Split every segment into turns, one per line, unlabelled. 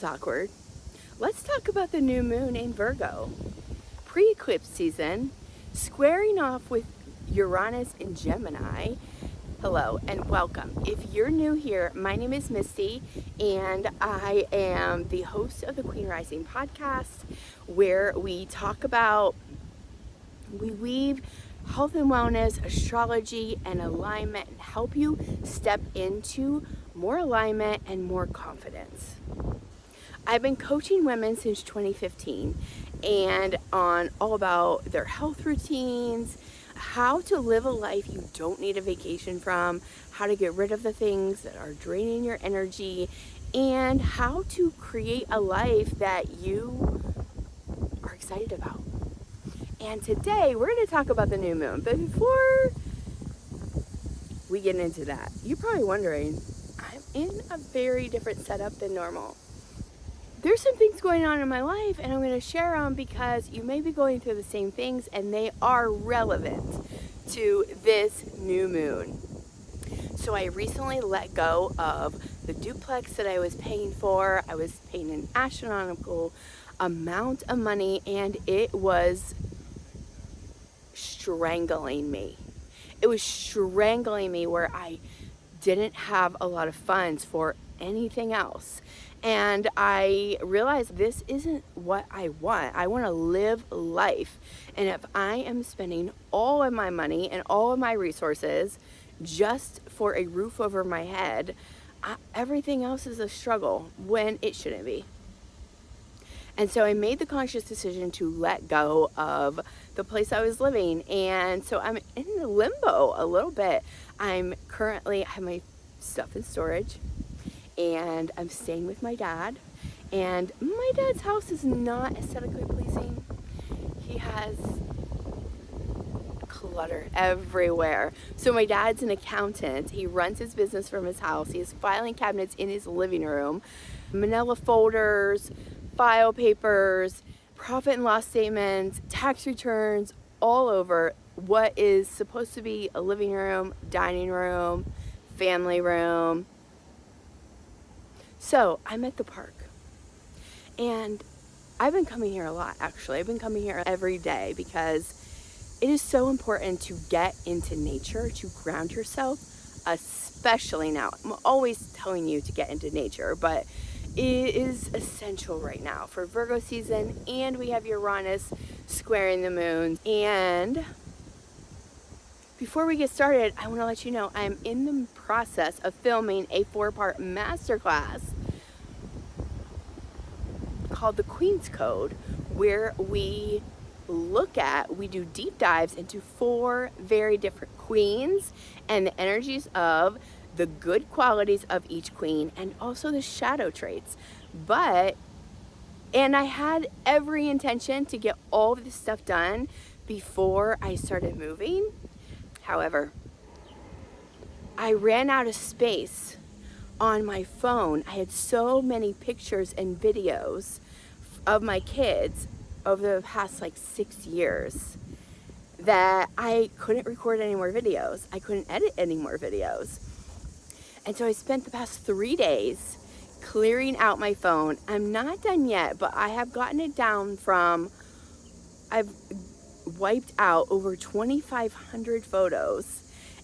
is awkward. Let's talk about the new moon in Virgo. Pre-eclipse season, squaring off with Uranus in Gemini. Hello and welcome. If you're new here, my name is Misty and I am the host of the Queen Rising podcast, where we weave health and wellness, astrology, and alignment and help you step into more alignment and more confidence. I've been coaching women since 2015 and on all about their health routines, how to live a life you don't need a vacation from, how to get rid of the things that are draining your energy, and how to create a life that you are excited about. And today we're going to talk about the new moon. But before we get into that, you're probably wondering, I'm in a very different setup than normal. There's some things going on in my life and I'm going to share them because you may be going through the same things and they are relevant to this new moon. So I recently let go of the duplex that I was paying for. I was paying an astronomical amount of money and it was strangling me. It was strangling me where I didn't have a lot of funds for anything else. And I realized this isn't what I want. I want to live life. And if I am spending all of my money and all of my resources just for a roof over my head, everything else is a struggle when it shouldn't be. And so I made the conscious decision to let go of the place I was living. And so I'm in limbo a little bit. I have my stuff in storage and I'm staying with my dad. And my dad's house is not aesthetically pleasing. He has clutter everywhere. So my dad's an accountant. He runs his business from his house. He has filing cabinets in his living room, manila folders, file papers, profit and loss statements, tax returns, all over what is supposed to be a living room, dining room, family room. So I'm at the park and I've been coming here a lot, actually. I've been coming here every day because it is so important to get into nature, to ground yourself, especially now. I'm always telling you to get into nature, but it is essential right now for Virgo season, and we have Uranus squaring the moon. And before we get started, I want to let you know I'm in the process of filming a 4-part masterclass called the Queen's Code, where we do deep dives into 4 very different queens and the energies of the good qualities of each queen and also the shadow traits. And I had every intention to get all of this stuff done before I started moving. However, I ran out of space on my phone. I had so many pictures and videos of my kids over the past 6 years that I couldn't record any more videos. I couldn't edit any more videos. And so I spent the past 3 days clearing out my phone. I'm not done yet, but I have gotten it down I've wiped out over 2,500 photos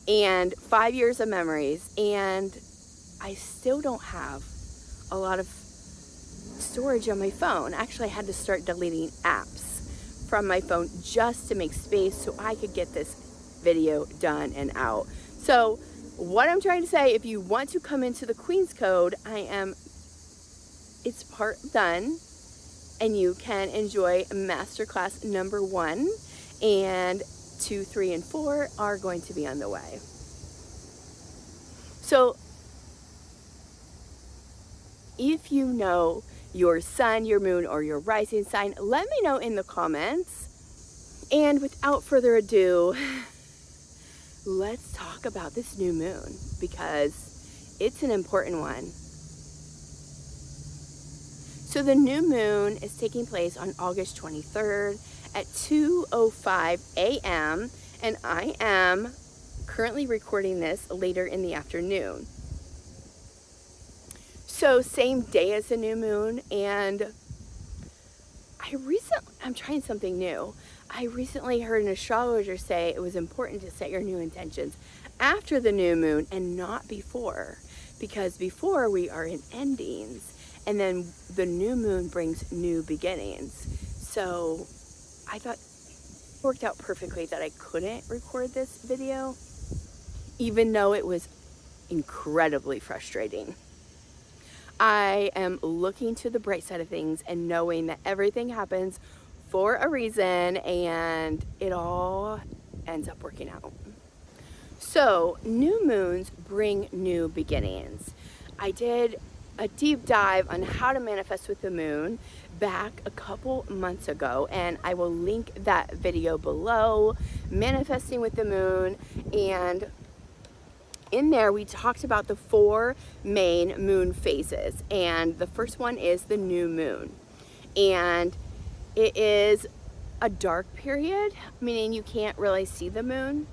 and 5 years of memories, and I still don't have a lot of storage on my phone. Actually, I had to start deleting apps from my phone just to make space so I could get this video done and out. So what I'm trying to say, if you want to come into the Queen's Code, it's part done, and you can enjoy masterclass number 1, and 2, 3, and 4 are going to be on the way. So if you know your sun, your moon, or your rising sign, let me know in the comments. And without further ado, let's talk about this new moon because it's an important one. So the new moon is taking place on August 23rd at 2:05 a.m. and I am currently recording this later in the afternoon. So same day as the new moon, and I'm trying something new. I recently heard an astrologer say it was important to set your new intentions after the new moon and not before, because before we are in endings, and then the new moon brings new beginnings. So I thought it worked out perfectly that I couldn't record this video, even though it was incredibly frustrating. I am looking to the bright side of things and knowing that everything happens for a reason and it all ends up working out. So, new moons bring new beginnings. I did a deep dive on how to manifest with the moon back a couple months ago, and I will link that video below, manifesting with the moon. And in there we talked about the 4 main moon phases, and the first one is the new moon, and it is a dark period, meaning you can't really see the moon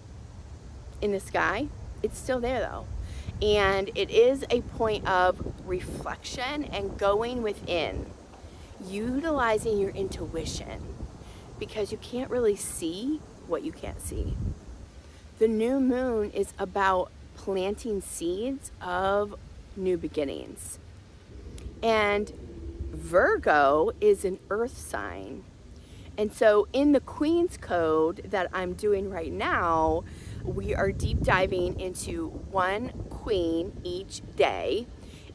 in the sky. It's still there though, and it is a point of reflection and going within, utilizing your intuition, because you can't really see what you can't see. The new moon is about planting seeds of new beginnings. And Virgo is an earth sign. And so in the Queen's Code that I'm doing right now, we are deep diving into one queen each day.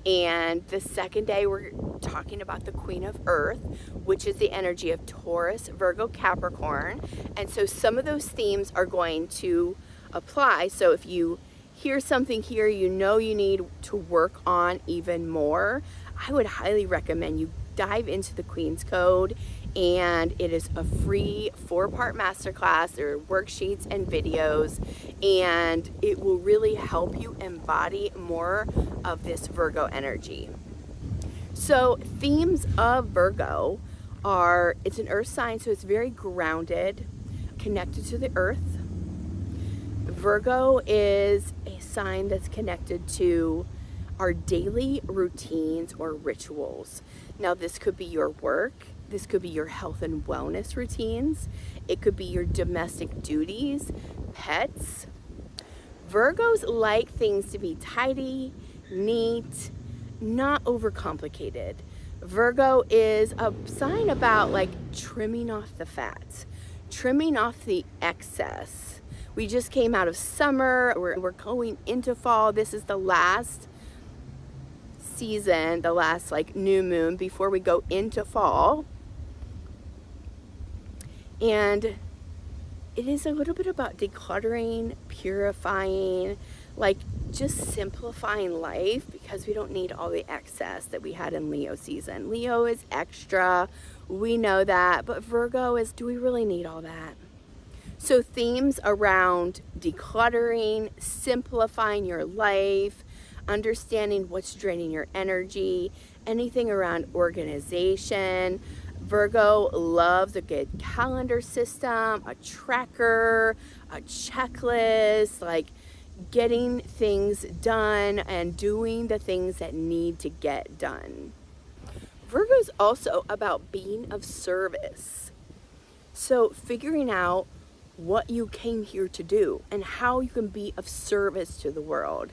And the second day we're talking about the Queen of Earth, which is the energy of Taurus, Virgo, Capricorn. And so some of those themes are going to apply. So if you hear something here you know you need to work on even more, I would highly recommend you dive into the Queen's Code, and it is a free 4-part masterclass. There are worksheets and videos, and it will really help you embody more of this Virgo energy. So themes of Virgo are, it's an earth sign, so it's very grounded, connected to the earth. Virgo is a sign that's connected to our daily routines or rituals. Now, this could be your work, this could be your health and wellness routines, it could be your domestic duties, pets. Virgos like things to be tidy, neat, not overcomplicated. Virgo is a sign about like trimming off the fat, trimming off the excess. We just came out of summer, we're going into fall. This is the last season, the last like new moon before we go into fall. And it is a little bit about decluttering, purifying, like just simplifying life, because we don't need all the excess that we had in Leo season. Leo is extra, we know that, but Virgo is, do we really need all that? So themes around decluttering, simplifying your life, understanding what's draining your energy, anything around organization. Virgo loves a good calendar system, a tracker, a checklist, like getting things done and doing the things that need to get done. Virgo's also about being of service. So figuring out what you came here to do and how you can be of service to the world.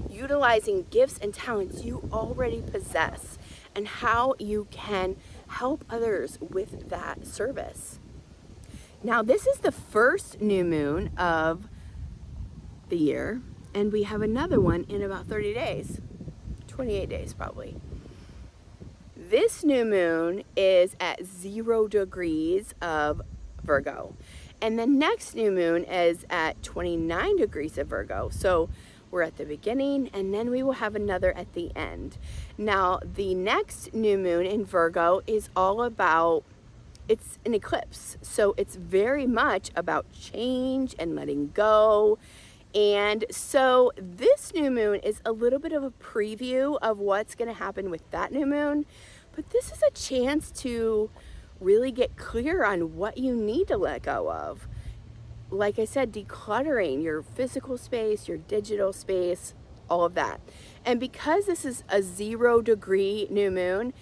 Utilizing gifts and talents you already possess and how you can help others with that service. Now, this is the first new moon of the year, and we have another one in about 30 days, 28 days probably. This new moon is at 0 degrees of Virgo, and the next new moon is at 29 degrees of Virgo. So we're at the beginning, and then we will have another at the end. Now, the next new moon in Virgo is all about, it's an eclipse. So it's very much about change and letting go. And so this new moon is a little bit of a preview of what's going to happen with that new moon. But this is a chance to really get clear on what you need to let go of. Like I said, decluttering your physical space, your digital space. all of that. And because this is a 0-degree new moon,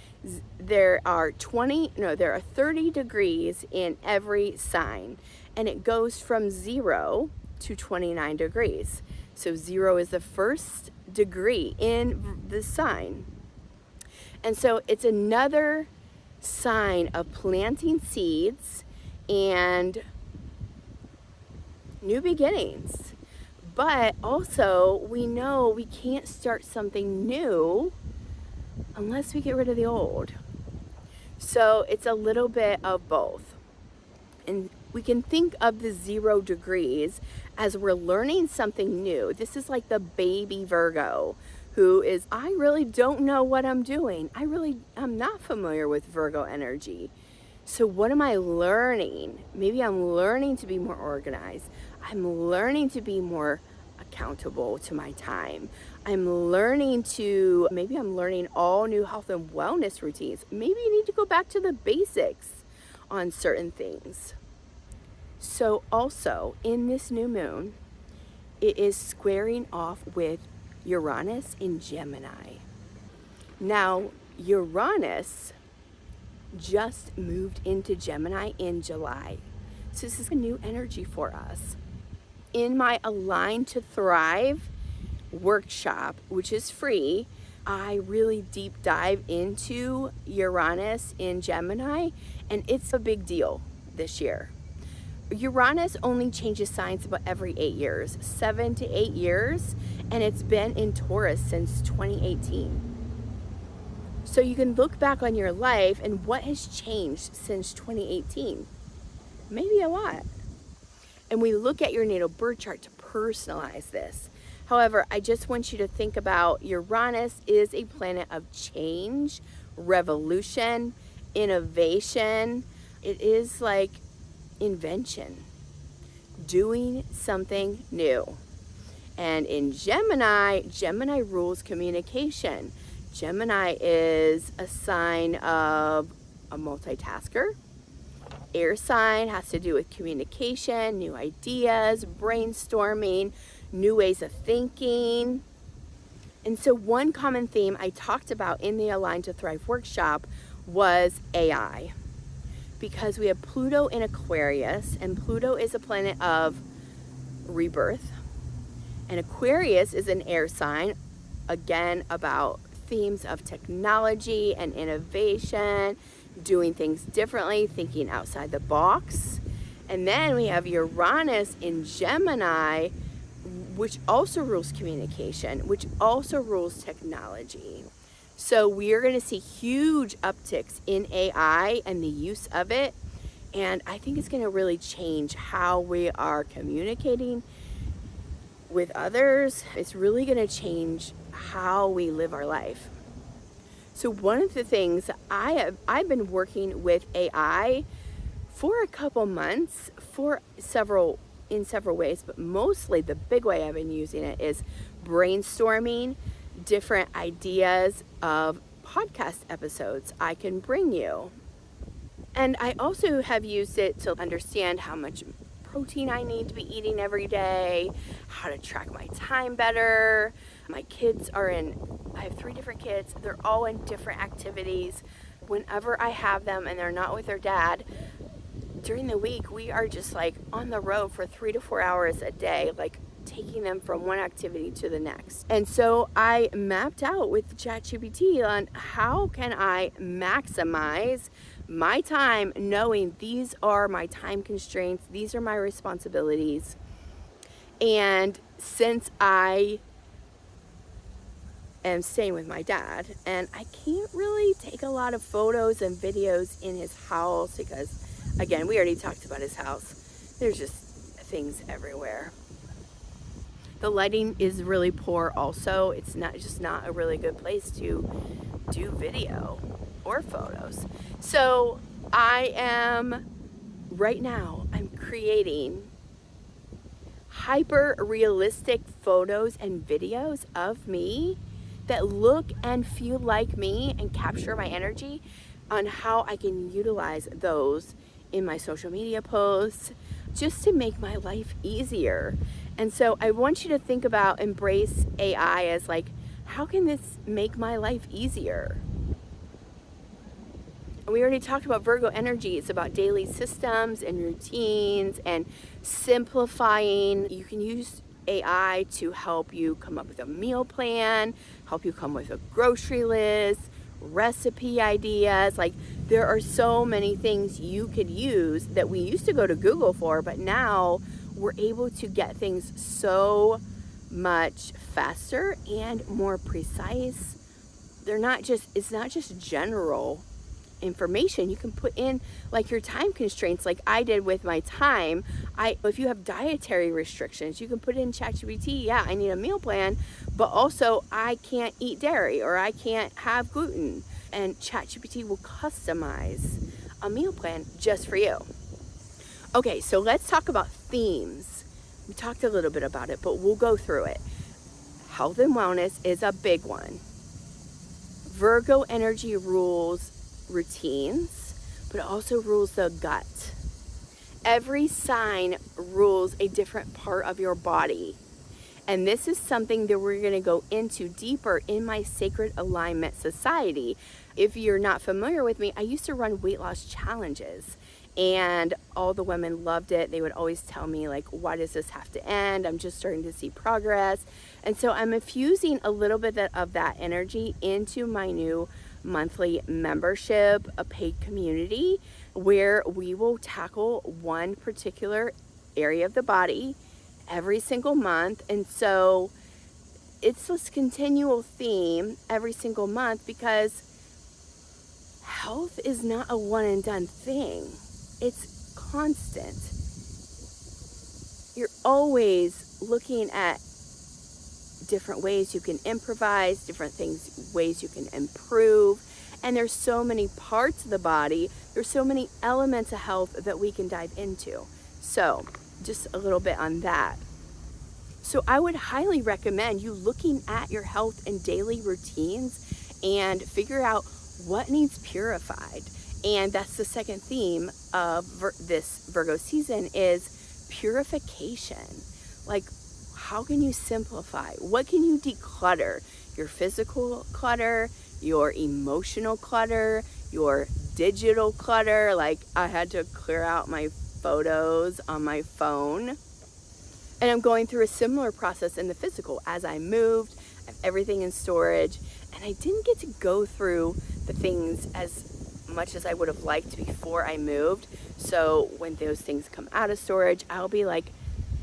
there are 30 degrees in every sign, and it goes from 0 to 29 degrees. So 0 is the first degree in the sign. And so it's another sign of planting seeds and new beginnings. But also, we know we can't start something new unless we get rid of the old. So it's a little bit of both. And we can think of the 0 degrees as we're learning something new. This is like the baby Virgo who is, I really don't know what I'm doing. I'm not familiar with Virgo energy. So what am I learning? Maybe I'm learning to be more organized. I'm learning to be more accountable to my time. Maybe I'm learning all new health and wellness routines. Maybe you need to go back to the basics on certain things. So also in this new moon, it is squaring off with Uranus in Gemini. Now, Uranus just moved into Gemini in July. So this is a new energy for us. In my Align to Thrive workshop, which is free, I really deep dive into Uranus in Gemini, and it's a big deal this year. Uranus only changes signs about every 8 years, 7 to 8 years, and it's been in Taurus since 2018. So you can look back on your life and what has changed since 2018. Maybe a lot. And we look at your natal birth chart to personalize this. However, I just want you to think about Uranus is a planet of change, revolution, innovation. It is like invention, doing something new. And in Gemini rules communication. Gemini is a sign of a multitasker. Air sign has to do with communication, new ideas, brainstorming, new ways of thinking. And so one common theme I talked about in the Align to Thrive workshop was AI. Because we have Pluto in Aquarius, and Pluto is a planet of rebirth. And Aquarius is an air sign, again, about themes of technology and innovation, doing things differently, thinking outside the box. And then we have Uranus in Gemini, which also rules communication, which also rules technology. So we are going to see huge upticks in AI and the use of it. And I think it's going to really change how we are communicating with others. It's really going to change how we live our life. So one of the things I've been working with AI for a couple months in several ways, but mostly the big way I've been using it is brainstorming different ideas of podcast episodes I can bring you. And I also have used it to understand how much protein I need to be eating every day, how to track my time better. My kids I have 3 different kids. They're all in different activities. Whenever I have them and they're not with their dad, during the week, we are just like on the road for 3 to 4 hours a day, like taking them from one activity to the next. And so I mapped out with ChatGPT on how can I maximize my time, knowing these are my time constraints, these are my responsibilities. And since I am staying with my dad, and I can't really take a lot of photos and videos in his house because, again, we already talked about his house. There's just things everywhere. The lighting is really poor also. It's not a really good place to do video or photos. So right now I'm creating hyper realistic photos and videos of me that look and feel like me and capture my energy, on how I can utilize those in my social media posts just to make my life easier. And so I want you to think about embrace AI as like, how can this make my life easier? We already talked about Virgo energy. It's about daily systems and routines and simplifying. You can use AI to help you come up with a meal plan, help you come with a grocery list, recipe ideas. Like, there are so many things you could use that we used to go to Google for, but now we're able to get things so much faster and more precise. It's not just general information. You can put in like your time constraints, like I did with my time. If you have dietary restrictions, you can put in ChatGPT, yeah, I need a meal plan, but also I can't eat dairy or I can't have gluten, and ChatGPT will customize a meal plan just for you. Okay, so let's talk about themes. We talked a little bit about it, but we'll go through it. Health and wellness is a big one. Virgo energy rules routines, but it also rules the gut. Every sign rules a different part of your body. And this is something that we're going to go into deeper in my Sacred Alignment Society. If you're not familiar with me, I used to run weight loss challenges, and all the women loved it. They would always tell me, like, why does this have to end? I'm just starting to see progress. And so I'm infusing a little bit of that energy into my new monthly membership, a paid community, where we will tackle one particular area of the body every single month. And so it's this continual theme every single month, because health is not a one and done thing. It's constant. You're always looking at different ways you can improvise, different ways you can improve. And there's so many parts of the body, there's so many elements of health that we can dive into. So just a little bit on that. So I would highly recommend you looking at your health and daily routines and figure out what needs purified. And that's the second theme of this Virgo season, is purification. Like, how can you simplify? What can you declutter? Your physical clutter, your emotional clutter, your digital clutter. Like, I had to clear out my photos on my phone. And I'm going through a similar process in the physical. As I moved, I have everything in storage, and I didn't get to go through the things as much as I would have liked before I moved. So when those things come out of storage, I'll be like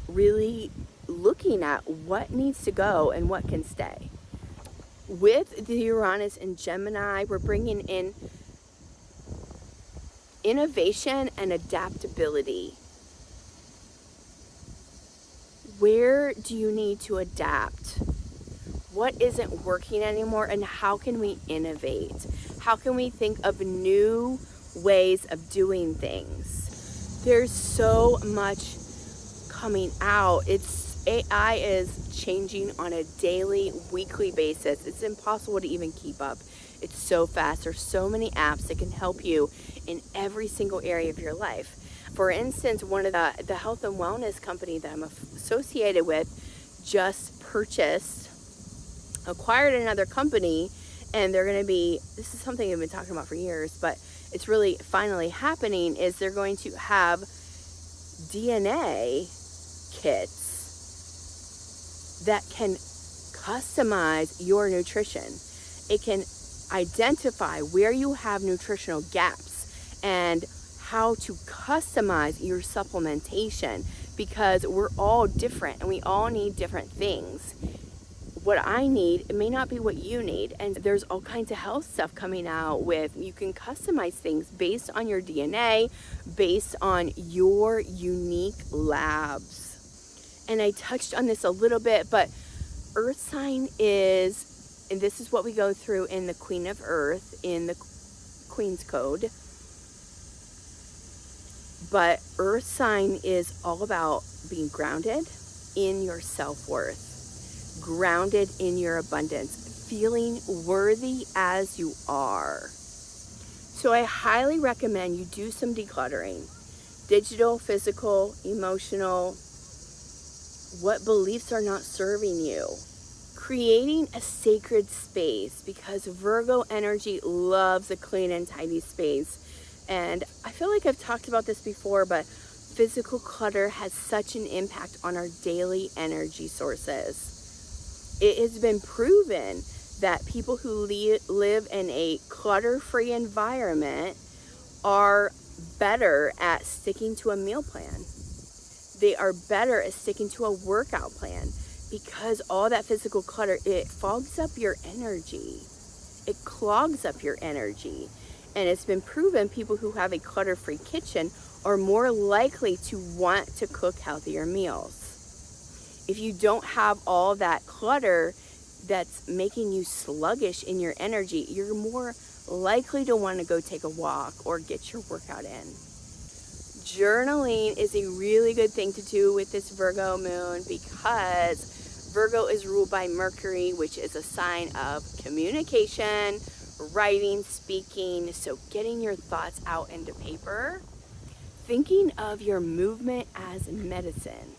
really looking at what needs to go and what can stay. With the Uranus and Gemini, we're bringing in innovation and adaptability. Where do you need to adapt? What isn't working anymore, and how can we innovate? How can we think of new ways of doing things? There's so much coming out. AI is changing on a daily, weekly basis. It's impossible to even keep up. It's so fast. There's so many apps that can help you in every single area of your life. For instance, one of the health and wellness company that I'm associated with just acquired another company, and they're going to be, this is something I've been talking about for years, but it's really finally happening, is they're going to have DNA kits that can customize your nutrition. It can identify where you have nutritional gaps and how to customize your supplementation, because we're all different and we all need different things. What I need, it may not be what you need. And there's all kinds of health stuff coming out with, you can customize things based on your DNA, based on your unique labs. And I touched on this a little bit, but Earth sign is, and this is what we go through in the Queen of Earth, in the Queen's Code. But Earth sign is all about being grounded in your self-worth, grounded in your abundance, feeling worthy as you are. So I highly recommend you do some decluttering. Digital, physical, emotional, What beliefs are not serving you? Creating a sacred space, because Virgo energy loves a clean and tidy space. And I feel like I've talked about this before, but physical clutter has such an impact on our daily energy sources. It has been proven that people who live in a clutter-free environment are better at sticking to a meal plan. They are better at sticking to a workout plan, because all that physical clutter, it fogs up your energy. It clogs up your energy. And it's been proven people who have a clutter-free kitchen are more likely to want to cook healthier meals. If you don't have all that clutter that's making you sluggish in your energy, you're more likely to want to go take a walk or get your workout in. Journaling is a really good thing to do with this Virgo moon, because Virgo is ruled by Mercury, which is a sign of communication, writing, speaking. So getting your thoughts out into paper, thinking of your movement as medicine.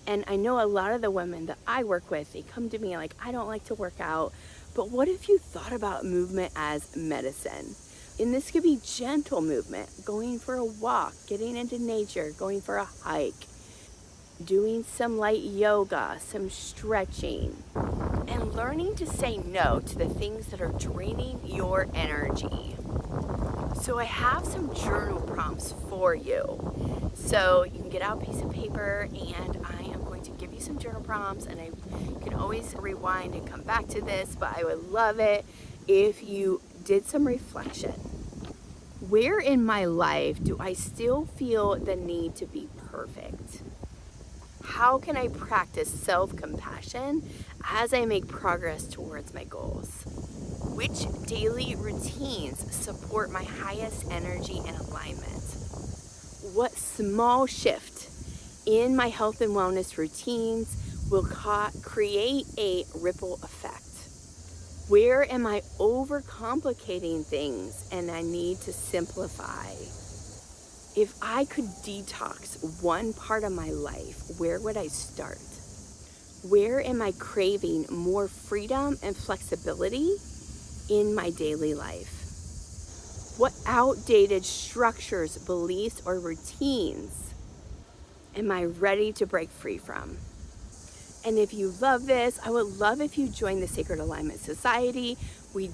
And I know a lot of the women that I work with, they come to me like, I don't like to work out, but what if you thought about movement as medicine? And this could be gentle movement, going for a walk, getting into nature, going for a hike, doing some light yoga, some stretching, and learning to say no to the things that are draining your energy. So I have some journal prompts for you. So you can get out a piece of paper, and I am going to give you some journal prompts, and you can always rewind and come back to this, but I would love it if you did some reflection. Where in my life do I still feel the need to be perfect? How can I practice self-compassion as I make progress towards my goals? Which daily routines support my highest energy and alignment? What small shift in my health and wellness routines will create a ripple effect? Where am I overcomplicating things and I need to simplify? If I could detox one part of my life, where would I start? Where am I craving more freedom and flexibility in my daily life? What outdated structures, beliefs, or routines am I ready to break free from? And if you love this, I would love if you join the Sacred Alignment Society. We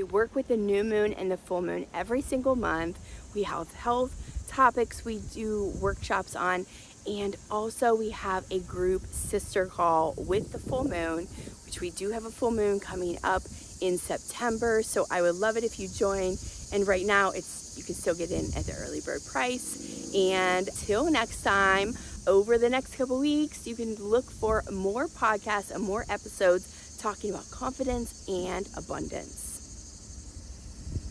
work with the new moon and the full moon every single month. We have health topics we do workshops on, and also we have a group sister call with the full moon, which we do have a full moon coming up in September. So I would love it if you join. And right now you can still get in at the early bird price. And till next time, over the next couple weeks, you can look for more podcasts and more episodes talking about confidence and abundance.